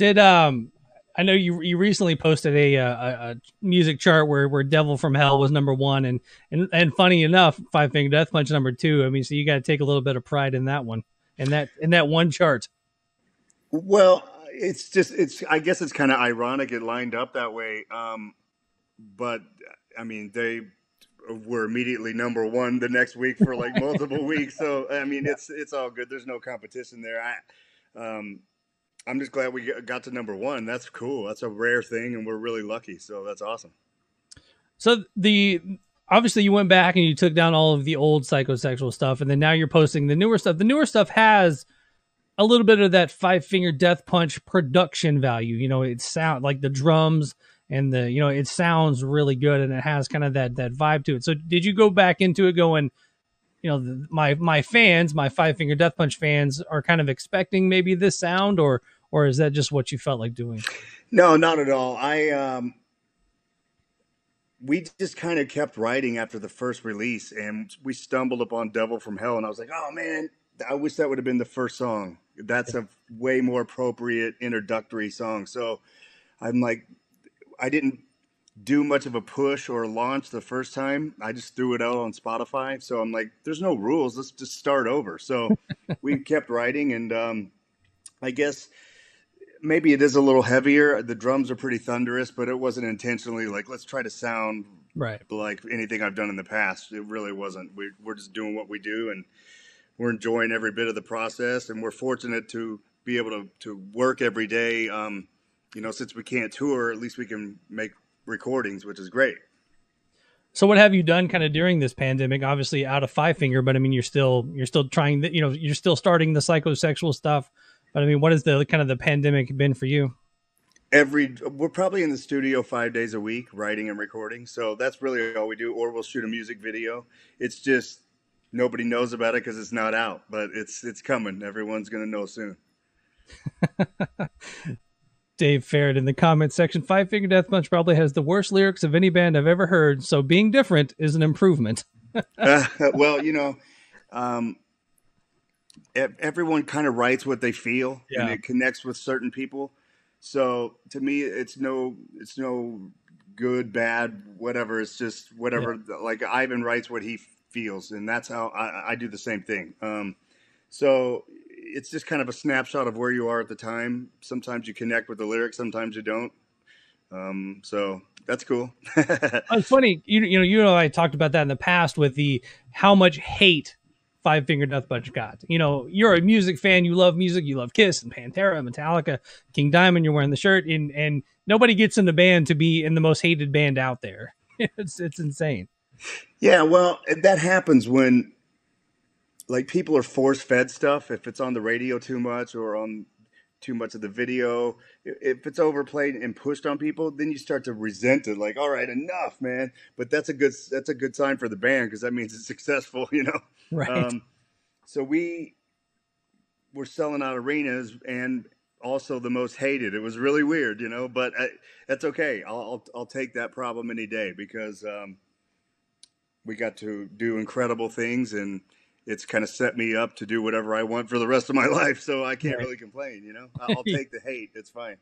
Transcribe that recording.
Did I know you recently posted a music chart where Devil from Hell was #1 and funny enough, Five Finger Death Punch #2. I mean, so you got to take a little bit of pride in that one, in that one chart. Well, I guess it's kind of ironic it lined up that way. But I mean, they were immediately #1 the next week for like multiple weeks. So I mean, it's all good. There's no competition there. I'm just glad we got to #1. That's cool. That's a rare thing, and we're really lucky. So that's awesome. So obviously you went back and you took down all of the old psychosexual stuff, and then now you're posting the newer stuff. The newer stuff has a little bit of that Five Finger Death Punch production value. You know, it sound like the drums and it sounds really good, and it has kind of that vibe to it. So did you go back into it going, my fans, my Five Finger Death Punch fans are kind of expecting maybe this sound, or is that just what you felt like doing? No, not at all. We just kind of kept writing after the first release, and we stumbled upon Devil from Hell, and I was like, oh man, I wish that would have been the first song. That's a way more appropriate introductory song. So I'm like, I didn't do much of a push or a launch the first time. I just threw it out on Spotify. So I'm like, there's no rules. Let's just start over. So we kept writing, and I guess maybe it is a little heavier. The drums are pretty thunderous, but it wasn't intentionally like, let's try to sound right like anything I've done in the past. It really wasn't. We're just doing what we do, and we're enjoying every bit of the process, and we're fortunate to be able to work every day. Since we can't tour, at least we can make recordings, which is great. So what have you done kind of during this pandemic? Obviously out of Five Finger, but I mean, you're still trying that, you're still starting the psychosexual stuff. But I mean, what has the kind of the pandemic been for you? We're probably in the studio 5 days a week, writing and recording. So that's really all we do. Or we'll shoot a music video. It's just nobody knows about it because it's not out, but it's coming. Everyone's going to know soon. Dave Farrett in the comments section, Five Finger Death Punch probably has the worst lyrics of any band I've ever heard. So being different is an improvement. Well, everyone kind of writes what they feel, and it connects with certain people. So to me, it's no good, bad, whatever. It's just whatever. Yeah. Like Ivan writes what he feels, and that's how I do the same thing. So it's just kind of a snapshot of where you are at the time. Sometimes you connect with the lyrics, sometimes you don't. So that's cool. It's funny. I talked about that in the past with how much hate Five Finger Death Punch got. You're a music fan. You love music. You love Kiss and Pantera, Metallica, King Diamond. You're wearing the shirt, and nobody gets in the band to be in the most hated band out there. It's insane. Yeah, well, that happens when like people are force-fed stuff. If it's on the radio too much or on too much of the video, if it's overplayed and pushed on people, then you start to resent it. Like, all right, enough, man. But that's a good sign for the band because that means it's successful, Right. So we're selling out arenas and also the most hated. It was really weird, but that's okay. I'll take that problem any day because we got to do incredible things, and it's kind of set me up to do whatever I want for the rest of my life. So I can't really complain, I'll take the hate. It's fine.